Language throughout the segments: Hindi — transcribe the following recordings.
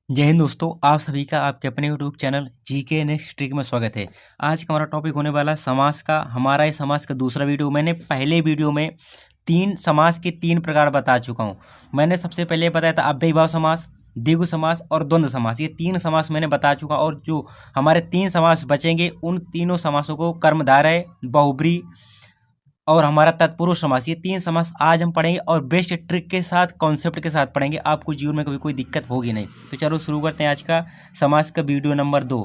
जय हिंद दोस्तों, आप सभी का आपके अपने YouTube channel GK next trick में स्वागत है। आज का हमारा टॉपिक होने वाला समास का। हमारा इस समास का दूसरा वीडियो। मैंने पहले वीडियो में तीन समास के तीन प्रकार बता चुका हूँ। मैंने सबसे पहले बताया था अव्ययीभाव समास, द्विगु समास और द्वंद्व समास। ये तीन समास मैंने बता चुका, और जो हमारे तीन समास बचेंगे उन तीनों समासों को कर्मधारय, बहुब्री और हमारा तत्पुरुष समास, ये तीन समास आज हम पढ़ेंगे और बेस्ट ट्रिक के साथ, कॉन्सेप्ट के साथ पढ़ेंगे। आपको जीवन में कभी कोई दिक्कत होगी नहीं। तो चलो शुरू करते हैं आज का समास का वीडियो नंबर 2।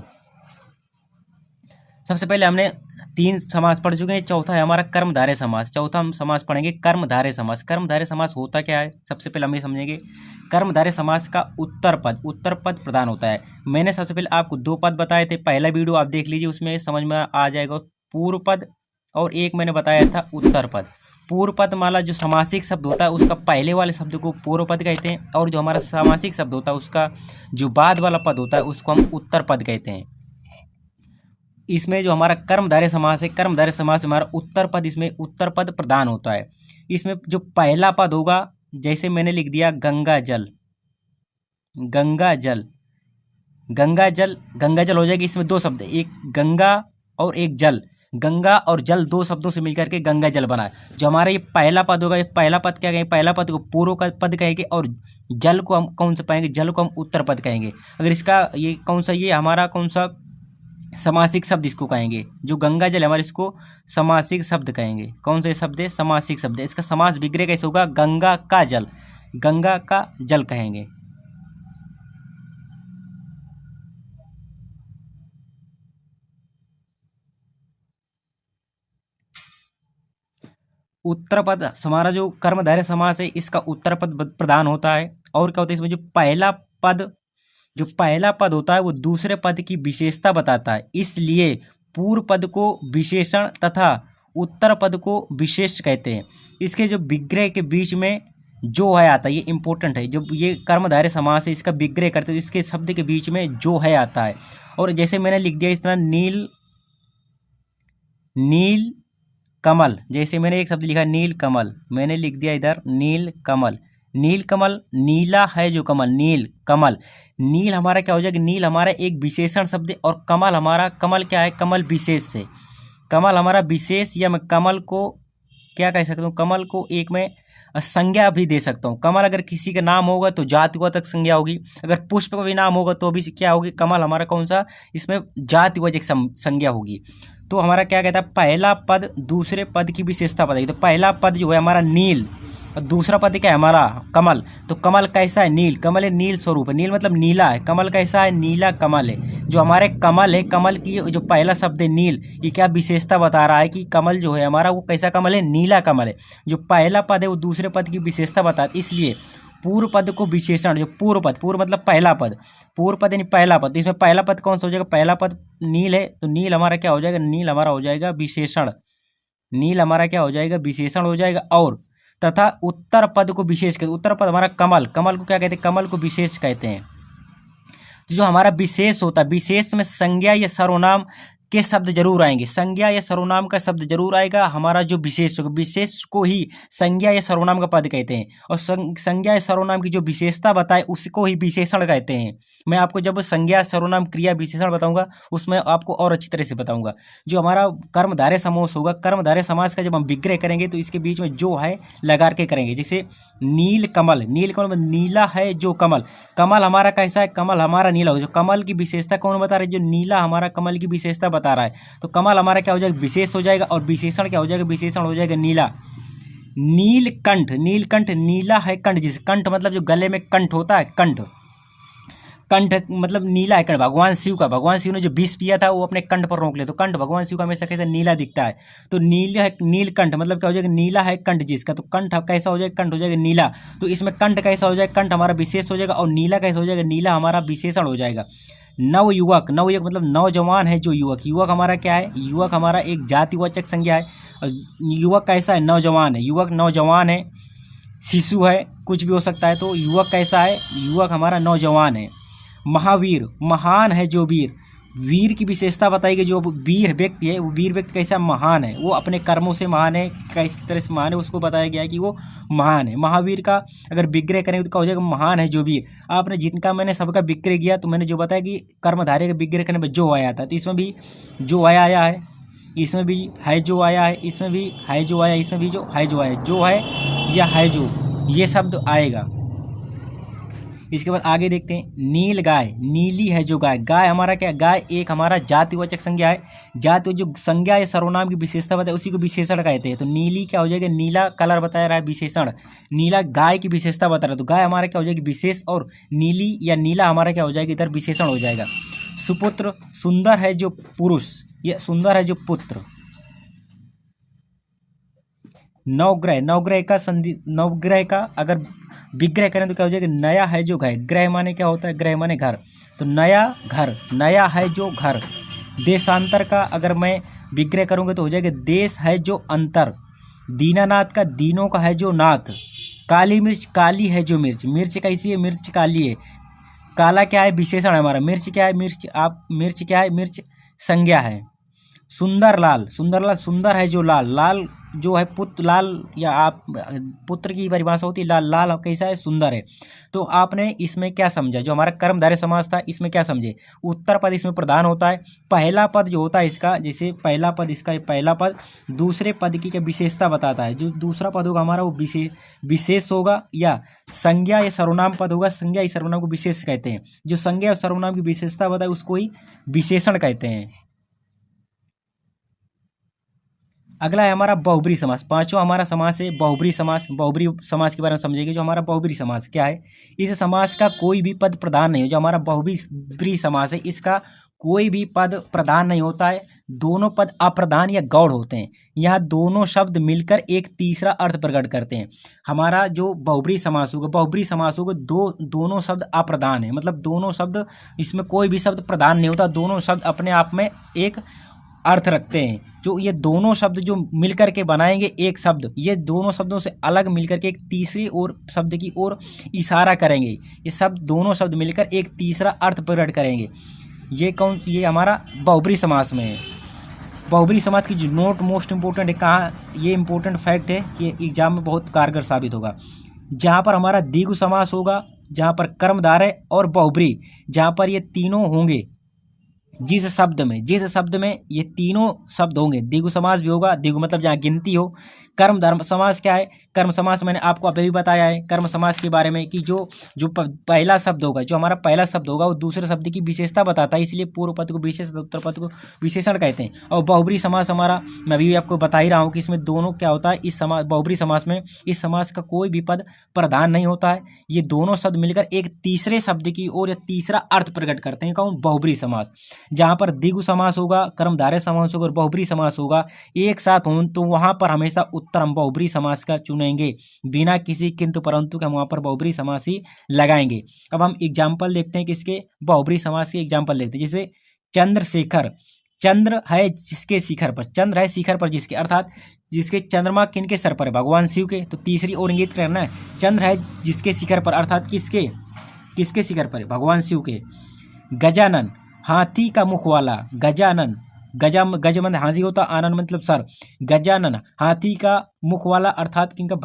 सबसे पहले हमने तीन समास पढ़ चुके हैं। चौथा है हमारा कर्मधारय समास। चौथा हम समास पढ़ेंगे कर्मधारय समास। कर्मधारय समास होता क्या है, सबसे पहले हम ये समझेंगे। कर्मधारय समास का उत्तर पद प्रधान होता है। मैंने सबसे पहले आपको दो पद बताए थे, पहला वीडियो आप देख लीजिए, उसमें समझ में आ जाएगा। पूर्व पद और एक मैंने बताया था उत्तर पद। पूर्व पद माला जो समासिक शब्द होता है उसका पहले वाले शब्द को पूर्व पद कहते हैं, और जो हमारा समासिक शब्द होता है उसका जो बाद वाला पद होता है उसको हम उत्तर पद कहते हैं। इसमें जो हमारा कर्मधारय समास है, कर्मधारय समास हमारा उत्तर पद, इसमें उत्तर पद प्रधान होता है। इसमें जो पहला पद होगा, जैसे मैंने लिख दिया गंगा जल, गंगा जल, गंगा जल, गंगा जल हो जाएगी। इसमें दो शब्द, एक गंगा और एक जल। गंगा और जल दो शब्दों से मिलकर के गंगा जल बना है। जो हमारा ये पहला पद होगा, ये पहला पद क्या कहेंगे, पहला पद को पूर्व का पद कहेंगे, और जल को हम कौन सा पाएंगे, जल को हम उत्तर पद कहेंगे। अगर इसका ये कौन सा, ये हमारा कौन सा समासिक शब्द इसको कहेंगे, जो गंगा जल हमारे, इसको समासिक शब्द कहेंगे। कौन सा शब्द है, समासिक शब्द है। इसका समास विग्रह कैसे होगा, गंगा का जल, गंगा का जल कहेंगे। उत्तर पद हमारा जो कर्मधारय समास है, इसका उत्तर पद प्रधान होता है। और क्या होता है इसमें, जो पहला पद होता है वो दूसरे पद की विशेषता बताता है, इसलिए पूर्व पद को विशेषण तथा उत्तर पद को विशेष कहते हैं। इसके जो विग्रह के बीच में जो है आता है, ये इंपॉर्टेंट है। जब ये कर्मधारय समास है, इसका विग्रह करते हैं तो इसके शब्द के बीच में जो है आता है। और जैसे मैंने लिख दिया इस तरह, नील, नील कमल। जैसे मैंने एक शब्द लिखा नील कमल, मैंने लिख दिया इधर नील कमल। नील कमल, नीला है जो कमल, नील कमल। नील हमारा क्या हो जाएगा, नील हमारा एक विशेषण शब्द है, और कमल हमारा, कमल क्या है, कमल विशेष से। कमल हमारा विशेष, या मैं कमल को क्या कह सकता हूँ, कमल को एक मैं संज्ञा भी दे सकता हूँ। कमल अगर किसी का नाम होगा तो जातिवाचक संज्ञा होगी, अगर पुष्प का भी नाम होगा तो भी क्या होगी, कमल हमारा कौन सा, इसमें जातिवाचक संज्ञा होगी। तो हमारा क्या कहता है, पहला पद दूसरे पद की विशेषता बताएगी। तो पहला पद जो है हमारा नील, और दूसरा पद क्या है हमारा कमल। तो कमल कैसा है, नील, कमल है नील स्वरूप है, नील मतलब नीला है। कमल कैसा है, नीला कमल है। जो हमारे कमल है, कमल की जो पहला शब्द है नील, ये क्या विशेषता बता रहा है कि कमल जो है हमारा वो कैसा कमल है, नीला कमल है। जो पहला पद है वो दूसरे पद की विशेषता बताता है, इसलिए पूर्व पद को विशेषण, जो पूर्व पद, पूर्व मतलब पहला पद, पूर्व पद यानी पहला पद। तो इसमें पहला पद कौन सा हो जाएगा, पहला पद नील है, तो नील हमारा क्या हो जाएगा, नील हमारा हो जाएगा विशेषण। नील हमारा क्या हो जाएगा, विशेषण हो जाएगा। और तथा उत्तर पद को विशेष कहते, उत्तर पद हमारा कमल, कमल को क्या कहते हैं, कमल को विशेष कहते हैं। जो हमारा विशेष होता है, विशेष में संज्ञा या सर्वनाम के शब्द जरूर आएंगे, संज्ञा या सर्वनाम का शब्द जरूर आएगा। हमारा जो विशेष होगा, विशेष को ही संज्ञा या सर्वनाम का पद कहते हैं, और संज्ञा या सर्वनाम की जो विशेषता बताए उसको ही विशेषण कहते हैं। मैं आपको जब संज्ञा, सर्वनाम, क्रिया, विशेषण बताऊंगा उसमें आपको और अच्छी तरह से बताऊंगा। जो हमारा कर्मधारय समास होगा, कर्मधारय समास का जब हम विग्रह करेंगे तो इसके बीच में जो है लगा के करेंगे। जैसे नील कमल, नील कमल नीला है जो कमल, कमल हमारा कैसा है, कमल हमारा नीला हो। जो कमल की विशेषता कौन बता रहा है, जो नीला हमारा कमल की विशेषता बता रहा है। तो कमल हमारा क्या हो जाएगा, विशेष हो जाएगा, और विशेषण क्या हो जाएगा, विशेषण हो जाएगा नीला। नीलकंठ, नीलकंठ नीला है कंठ, जिसे कंठ मतलब जो गले में कंठ होता है, कंठ, कंठ मतलब नीला है कंठ। भगवान शिव का, भगवान शिव ने जो विष पिया था वो अपने कंठ पर रोक ले, तो कंठ भगवान शिव का हमेशा कैसा नीला दिखता है। तो नीला है, नीलकंठ मतलब क्या हो जाएगा, नीला है कंठ जिसका, तो कंठ कैसा हो जाएगा, कंठ हो जाएगा नीला। तो इसमें कंठ कैसा हो जाएगा, कंठ हमारा विशेष हो जाएगा, और नीला कैसा हो जाएगा, नीला हमारा विशेषण हो जाएगा। नवयुवक, नवयुवक मतलब नौजवान है जो युवक, युवक हमारा क्या है, युवक हमारा एक जातिवाचक संज्ञा है। और युवक कैसा है, नौजवान है, युवक नौजवान है, शिशु है, कुछ भी हो सकता है। तो युवक कैसा है, युवक हमारा नौजवान है। महावीर, महान है जो वीर, वीर की विशेषता बताएगी। जो वीर व्यक्ति है वो वीर व्यक्ति कैसा महान है, वो अपने कर्मों से महान है, किस तरह से महान है उसको बताया गया है कि वो महान है। महावीर का अगर विग्रह करेंगे तो क्या हो जाएगा, महान है जो वीर। आपने जिनका मैंने सबका विग्रह किया तो मैंने जो बताया कि कर्मधारय का विग्रह करने में जो आया था, तो इसमें भी जो आया है, इसमें भी है जो आया है, इसमें भी है जो आया, इसमें भी जो है जो आया, जो है या है जो, ये शब्द आएगा। इसके बाद आगे देखते हैं नील गाय, नीली है जो गाय। गाय हमारा क्या, गाय एक हमारा जातिवाचक संज्ञा है। जाति जो संज्ञा या सर्वनाम की विशेषता बताए उसी को विशेषण कहते हैं। तो नीली क्या हो जाएगा, नीला कलर बताया रहा है विशेषण, नीला गाय की विशेषता बता रहा है, तो गाय हमारा क्या हो जाएगी विशेष, और नीली या नीला हमारा क्या हो जाएगा इधर विशेषण हो जाएगा। सुपुत्र, सुंदर है जो पुरुष या सुंदर है जो पुत्र। नवग्रह, नवग्रह का संधि, नवग्रह का अगर विग्रह करें तो क्या हो जाएगा, नया है जो घर। ग्रह माने क्या होता है, ग्रह माने घर, तो नया घर, नया है जो घर। देशांतर का अगर मैं विग्रह करूँगा तो हो जाएगा देश है जो अंतर। दीनानाथ का दीनों का है जो नाथ। काली मिर्च, काली है जो मिर्च। मिर्च कैसी है, मिर्च काली है। काला क्या है, विशेषण है हमारा। मिर्च क्या है, मिर्च क्या है, मिर्च संज्ञा है। सुंदर लाल, सुंदर लाल, सुंदर है जो लाल। लाल जो है पुत्र, लाल या आप पुत्र की परिभाषा होती है लाल। लाल कैसा है, सुंदर है। तो आपने इसमें क्या समझा, जो हमारा कर्मधारय समास था इसमें क्या समझे, उत्तर पद इसमें प्रधान होता है। पहला पद जो होता है इसका, जैसे पहला पद इसका, पहला पद दूसरे पद की क्या विशेषता बताता है। जो दूसरा पद होगा हमारा वो विशेष होगा, या संज्ञा या सर्वनाम पद होगा। संज्ञा या सर्वनाम को विशेष कहते हैं। जो संज्ञा और सर्वनाम की विशेषता बताए उसको ही विशेषण कहते हैं। अगला है हमारा बहुब्री समास। पांचवा हमारा समास है बहुब्री समास। बहुब्री समास के बारे में समझेंगे। जो हमारा बहुब्री समास क्या है, इस समास का कोई भी पद प्रधान नहीं हो। जो हमारा बहुब्री समास है इसका कोई भी पद प्रधान नहीं होता है, दोनों पद अप्रधान या गौड़ होते हैं। यहाँ दोनों शब्द मिलकर एक तीसरा अर्थ प्रकट करते हैं। हमारा जो बहुब्री समास होगा, बहुब्री समास होगा दोनों शब्द अप्रधान है, मतलब दोनों शब्द, इसमें कोई भी शब्द प्रधान नहीं होता, दोनों शब्द अपने आप में एक अर्थ रखते हैं। जो ये दोनों शब्द जो मिलकर के बनाएंगे एक शब्द, ये दोनों शब्दों से अलग मिलकर के एक तीसरी और शब्द की ओर इशारा करेंगे। ये सब दोनों शब्द मिलकर एक तीसरा अर्थ प्रकट करेंगे। ये हमारा बहुब्री समास में है। बहुब्री समास की जो नोट मोस्ट इंपोर्टेंट है, कहाँ ये इंपॉर्टेंट फैक्ट है कि एग्जाम में बहुत कारगर साबित होगा। जहाँ पर हमारा द्विगु समास होगा, जहाँ पर कर्मधारय और बहुब्री, जहाँ पर ये तीनों होंगे, जिस शब्द में ये तीनों शब्द होंगे, द्विगु समास भी होगा। द्विगु मतलब जहाँ गिनती हो। कर्म धर्म समास क्या है, कर्म समास मैंने आपको अभी भी बताया है कर्म समास के बारे में कि जो पहला शब्द होगा, जो हमारा पहला शब्द होगा वो दूसरे शब्द की विशेषता बताता है, इसलिए पूर्व पद को विशेष, उत्तर पद को विशेषण कहते हैं। और बहुब्री समास हमारा, मैं अभी आपको बता ही रहा हूँ कि इसमें दोनों क्या होता है, इस समास बहुब्री समास में इस समास का कोई भी पद प्रधान नहीं होता है। ये दोनों शब्द मिलकर एक तीसरे शब्द की ओर या तीसरा अर्थ प्रकट करते हैं। कौन, बहुब्री समास। जहाँ पर द्विगु समास होगा, कर्मधारय समास होगा और बहुब्री समास होगा एक साथ हों, तो वहाँ पर हमेशा उत्तर हम बहुब्री समास का चुनेंगे, बिना किसी किंतु परंतु के हम वहाँ पर बहुब्री समास ही लगाएंगे। अब हम एग्जाम्पल देखते हैं किसके, बहुब्री समास के एग्जाम्पल देखते हैं। जैसे चंद्रशेखर, चंद्र है जिसके शिखर पर, चंद्र है शिखर पर जिसके, अर्थात जिसके चंद्रमा किनके सर पर है, भगवान शिव के। तो तीसरी ओर इंगित करना है, चंद्र है जिसके शिखर पर, अर्थात किसके शिखर पर है, भगवान शिव के। गजानन, हाथी का मुख वाला, गजानन, गजमंद हाथी होता, आनंद मतलब सर। गजानन हाथी का मुख वाला, अर्थात किनका,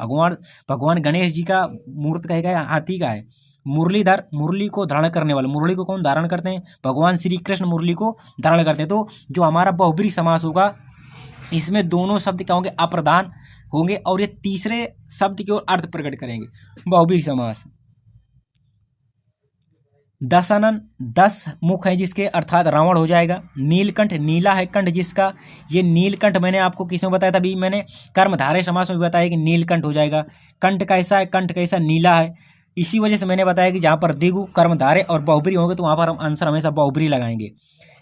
भगवान गणेश जी का मूर्त कहेगा या हाथी का है। मुरलीधर, मुरली को धारण करने वाला, मुरली को कौन धारण करते हैं, भगवान श्री कृष्ण मुरली को धारण करते हैं। तो जो हमारा बहुब्री समास होगा इसमें दोनों शब्द क्या होंगे, अप्रधान होंगे और ये तीसरे शब्द की ओर अर्थ प्रकट करेंगे। बहुब्री समास। दशानन, 10 मुख है जिसके, अर्थात रावण हो जाएगा। नीलकंठ, नीला है कंठ जिसका, ये नीलकंठ मैंने आपको किसमें बताया था, अभी मैंने कर्मधारय समास में बताया कि नीलकंठ हो जाएगा। कंठ कैसा है, कंठ कैसा, नीला है। इसी वजह से मैंने बताया कि जहाँ पर द्विगु, कर्मधारय और बहुब्री होंगे तो वहाँ पर हम आंसर हमेशा बहुब्री लगाएंगे।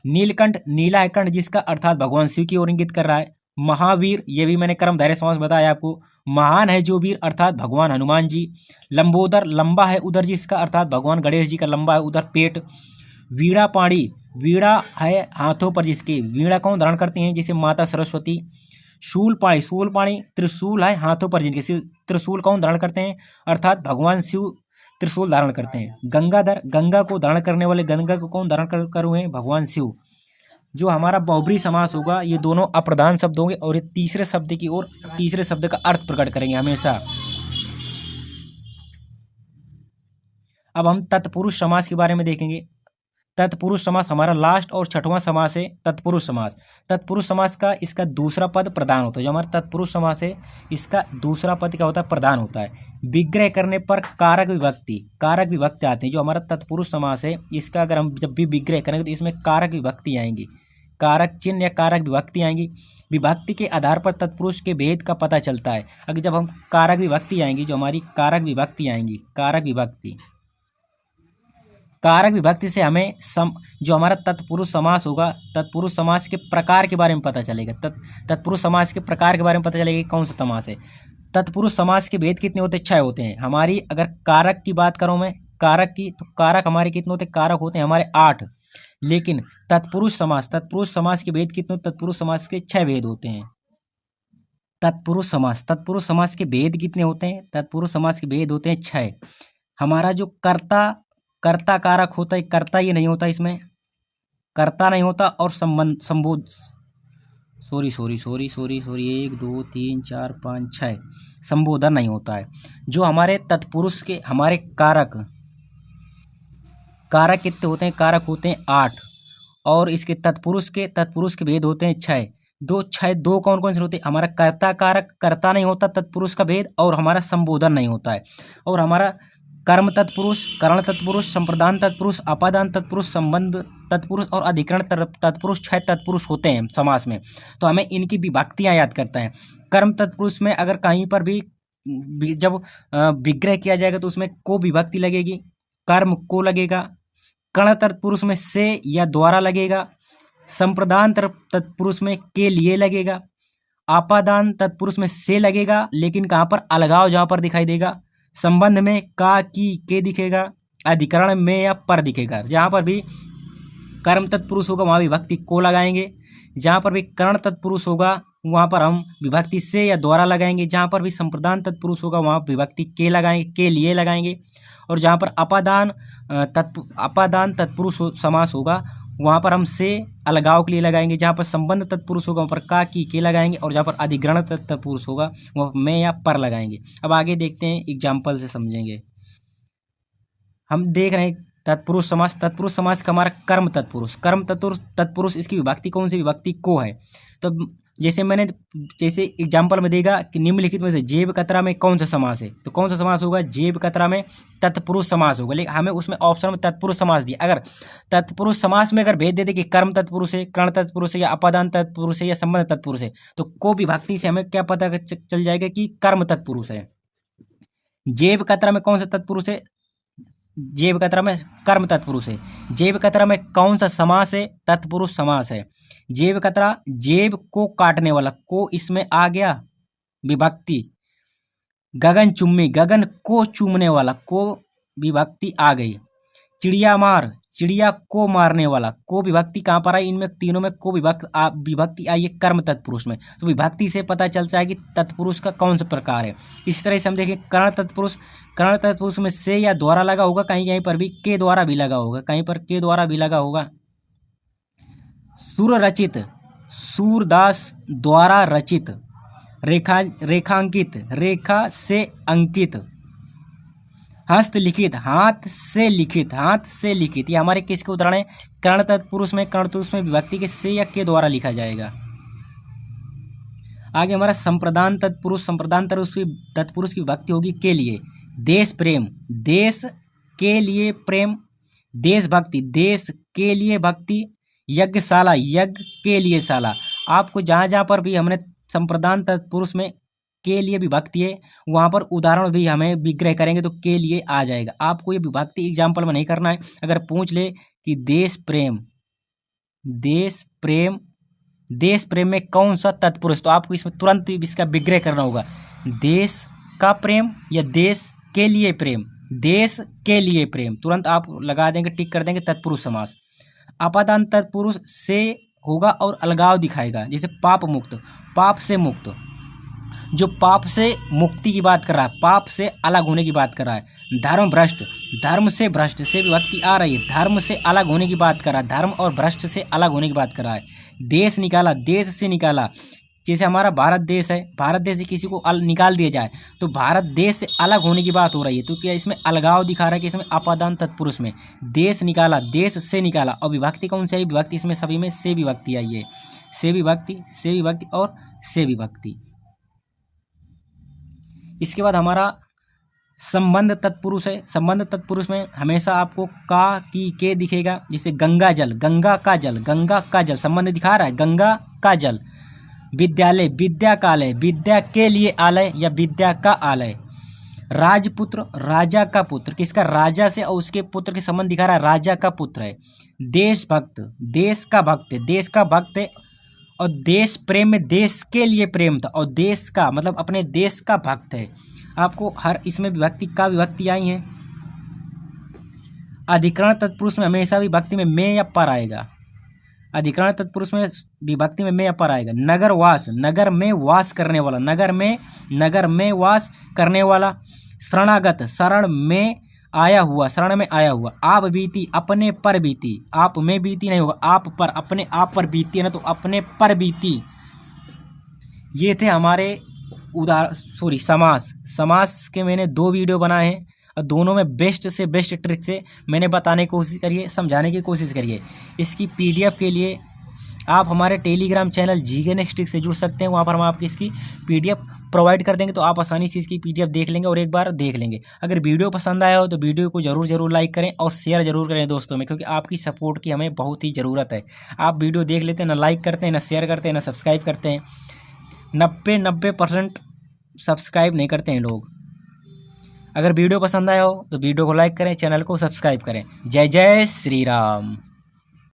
नीलकंठ, नीला है कंठ जिसका, अर्थात भगवान शिव की ओर इंगित कर रहा है। महावीर, ये भी मैंने कर्मधारय समास बताया आपको। महान है जो वीर, अर्थात भगवान हनुमान जी। लंबोदर, लंबा है उधर जिसका, अर्थात भगवान गणेश जी का लंबा है उधर पेट। वीणा पाणी, वीणा है हाथों पर जिसके, वीणा कौन धारण करती हैं, जैसे माता सरस्वती। शूलपाणी, शूलपाणी त्रिशूल है हाथों पर जिनके, त्रिशूल कौन धारण करते हैं, अर्थात भगवान शिव त्रिशूल धारण करते हैं। गंगाधर, गंगा को धारण करने वाले, गंगा को कौन धारण कर हुए हैं, भगवान शिव। जो हमारा बहुब्रीहि समास होगा ये दोनों अप्रधान शब्द होंगे और ये तीसरे शब्द की ओर तीसरे शब्द का अर्थ प्रकट करेंगे हमेशा। अब हम तत्पुरुष समास के बारे में देखेंगे। तत्पुरुष समास हमारा लास्ट और छठवां समास है तत्पुरुष समास। तत्पुरुष समास का इसका दूसरा पद प्रधान होता है। जो हमारा तत्पुरुष समास है इसका दूसरा पद क्या होता है? प्रधान होता है। विग्रह करने पर कारक विभक्ति आते हैं। जो हमारा तत्पुरुष समास है इसका अगर हम जब भी विग्रह करेंगे तो इसमें कारक विभक्ति आएंगी, कारक चिन्ह या कारक विभक्ति आएंगी। विभक्ति के आधार पर तत्पुरुष के भेद का पता चलता है। अगर जब हम कारक विभक्ति आएंगी, जो हमारी कारक विभक्ति आएंगी, कारक विभक्ति से हमें जो हमारा तत्पुरुष समास होगा, तत्पुरुष समास के प्रकार के बारे में पता चलेगा। तत्पुरुष समास के प्रकार के बारे में पता चलेगा कि कौन सा समास है। तत्पुरुष समास के भेद कितने होते हैं? 6 होते हैं। हमारी अगर कारक की बात करूं मैं, कारक की, तो कारक हमारे कितने होते हैं? कारक होते हैं हमारे 8। लेकिन तत्पुरुष समास के भेद कितने? तत्पुरुष समास के 6 भेद होते हैं। तत्पुरुष समास के भेद कितने होते हैं? तत्पुरुष समास के भेद होते हैं 6। हमारा जो कर्ता कारक होता है, कर्ता ये नहीं होता, इसमें कर्ता नहीं होता। और संबोध सॉरी 1 2 3 4 5 6 संबोधन नहीं होता है। जो हमारे तत्पुरुष के हमारे कारक कितने होते हैं? कारक होते हैं 8। और इसके तत्पुरुष के भेद होते हैं 6। दो कौन कौन से होते हैं? हमारा कर्ता कारक, कर्ता नहीं होता तत्पुरुष का भेद, और हमारा संबोधन नहीं होता है। और हमारा कर्म तत्पुरुष, करण तत्पुरुष, संप्रदान तत्पुरुष, अपादान तत्पुरुष, संबंध तत्पुरुष और अधिकरण तत्पुरुष 6 तत्पुरुष होते हैं समास में। तो हमें इनकी विभक्तियां याद करता है। कर्म तत्पुरुष में अगर कहीं पर भी जब विग्रह किया जाएगा तो उसमें को विभक्ति लगेगी, कर्म को लगेगा। कर्ण तत्पुरुष में से या द्वारा लगेगा। संप्रदान तत्पुरुष में के लिए लगेगा। आपादान तत्पुरुष में से लगेगा, लेकिन कहाँ पर? अलगाव जहाँ पर दिखाई देगा। संबंध में का, की, के दिखेगा। अधिकरण में या पर दिखेगा। जहाँ पर भी कर्म तत्पुरुष होगा वहाँ विभक्ति को लगाएंगे। जहाँ पर भी कर्ण तत्पुरुष होगा वहाँ पर हम विभक्ति से या द्वारा लगाएंगे। जहाँ पर भी संप्रदान तत्पुरुष होगा वहाँ विभक्ति के लगाएंगे, के लिए लगाएंगे। और जहाँ पर अपादान तत्पुरुष समास होगा वहाँ पर हम से अलगाव के लिए लगाएंगे। जहाँ पर संबंध तत्पुरुष होगा वहाँ पर का, की, के लगाएंगे। और जहाँ पर अधिग्रहण तत्पुरुष होगा वहाँ पर में या पर लगाएंगे। अब आगे देखते हैं, एग्जाम्पल से समझेंगे। हम देख रहे हैं तत्पुरुष समास का हमारा कर्म तत्पुरुष इसकी विभक्ति कौन सी? विभक्ति को है। तो जैसे एग्जाम्पल में देगा कि निम्नलिखित में से जेब कतरा में कौन सा समास है, तो कौन सा समास होगा? जेब कतरा में तत्पुरुष समास होगा। लेकिन हमें उसमें ऑप्शन में तत्पुरुष समास दिया। अगर तत्पुरुष समास में अगर भेद दे दे कि कर्म तत्पुरुष है, कर्ण तत्पुरुष है, या अपादान तत्पुरुष है, या संबंध तत्पुरुष है, तो को विभक्ति से हमें क्या पता चल जाएगा कि कर्म तत्पुरुष है। जेब कतरा में कौन सा तत्पुरुष है? जेब कतरा में कर्म तत्पुरुष है। जेब कतरा में कौन सा समास है? तत्पुरुष समास है। जेब कतरा, जेब को काटने वाला, को इसमें आ गया विभक्ति। गगन चुम्मी, गगन को चूमने वाला, को विभक्ति आ गई। चिड़िया मार, चिड़िया को मारने वाला, को विभक्ति कहाँ पर आई? इनमें तीनों में को विभक्ति आई है कर्म तत्पुरुष में। तो विभक्ति से पता चलता है कि तत्पुरुष का कौन सा प्रकार है। इस तरह से हम देखें कर्ण तत्पुरुष में से या द्वारा लगा होगा, कहीं कहीं पर भी के द्वारा भी लगा होगा, कहीं पर के द्वारा भी लगा होगा। सुर रचित, सूरदास द्वारा रचित। रेखांकित, रेखा से अंकित। हस्तलिखित, हाथ से लिखित। ये हमारे किसके उदाहरण है? कर्ण तत्पुरुष में विभक्ति के से या के द्वारा लिखा जाएगा। आगे हमारा संप्रदान तत्पुरुष की विभक्ति होगी के लिए। देश प्रेम, देश के लिए प्रेम। देशभक्ति, देश के लिए भक्ति। यज्ञशाला, यज्ञ के लिए शाला। आपको जहाँ जहाँ पर भी हमने संप्रदान तत्पुरुष में के लिए विभक्ति है वहाँ पर उदाहरण भी हमें विग्रह करेंगे तो के लिए आ जाएगा। आपको ये विभक्ति एग्जाम्पल में नहीं करना है। अगर पूछ ले कि देश प्रेम में कौन सा तत्पुरुष, तो आपको इसमें तुरंत इसका विग्रह करना होगा। देश का प्रेम या देश के लिए प्रेम। देश के लिए प्रेम तुरंत आप लगा देंगे, टिक कर देंगे, तत्पुरुष समास। अपादान तत्पुरुष से होगा और अलगाव दिखाएगा, जैसे पाप मुक्त, पाप से मुक्त। जो पाप से मुक्ति की बात कर रहा है, पाप से अलग होने की बात कर रहा है। धर्म भ्रष्ट, धर्म से भ्रष्ट से विभक्ति आ रही है, धर्म से अलग होने की बात कर रहा है, धर्म और भ्रष्ट से अलग होने की बात कर रहा है। देश निकाला, देश से निकाला, जैसे हमारा भारत देश है, भारत देश से किसी को निकाल दिया जाए तो भारत देश से अलग होने की बात हो रही है। तो क्या इसमें अलगाव दिखा रहा है कि इसमें अपादान तत्पुरुष में देश निकाला, देश से निकाला। और विभक्ति कौन सी आई? विभक्ति इसमें सभी में से विभक्ति आई है, से विभक्ति, से विभक्ति और से विभक्ति। इसके बाद हमारा संबंध तत्पुरुष है। संबंध तत्पुरुष में हमेशा आपको का, की, के दिखेगा। जैसे गंगा जल, गंगा का जल, गंगा का जल संबंध दिखा रहा है, गंगा का जल। विद्यालय, विद्या का आलय, विद्या के लिए आलय या विद्या का आलय। राजपुत्र, राजा का पुत्र, किसका? राजा से, और उसके पुत्र के संबंध दिखा रहा है, राजा का पुत्र है। देशभक्त, देश का भक्त है, देश का भक्त है। और देश प्रेम में देश के लिए प्रेम था, और देश का मतलब अपने देश का भक्त है। आपको हर इसमें विभक्ति का विभक्ति आई है। अधिकरण तत्पुरुष में हमेशा विभक्ति में में या पर आएगा। अधिकरण तत्पुरुष में विभक्ति में या पर आएगा। नगरवास, नगर में वास करने वाला, नगर में वास करने वाला। शरणागत, शरण में आया हुआ, शरण में आया हुआ। आप बीती, अपने पर बीती, आप में बीती नहीं होगा, आप पर, अपने आप पर बीती है ना, तो अपने पर बीती। ये थे हमारे समास। समास के मैंने 2 वीडियो बनाए हैं और दोनों में बेस्ट से बेस्ट ट्रिक से मैंने बताने की कोशिश करी है, समझाने की कोशिश करी है। इसकी पीडीएफ के लिए आप हमारे Telegram channel GK next trick से जुड़ सकते हैं। वहाँ पर हम आपकी इसकी पीडीएफ प्रोवाइड कर देंगे, तो आप आसानी से इसकी पीडीएफ देख लेंगे और एक बार देख लेंगे। अगर वीडियो पसंद आया हो तो वीडियो को जरूर लाइक करें और शेयर जरूर करें दोस्तों में, क्योंकि आपकी सपोर्ट की हमें बहुत ही ज़रूरत है। आप वीडियो देख लेते हैं, ना लाइक करते हैं, ना शेयर करते हैं, ना सब्सक्राइब करते हैं। 90% सब्सक्राइब नहीं करते हैं लोग। अगर वीडियो पसंद आया हो तो वीडियो को लाइक करें, चैनल को सब्सक्राइब करें। जय जय श्री राम।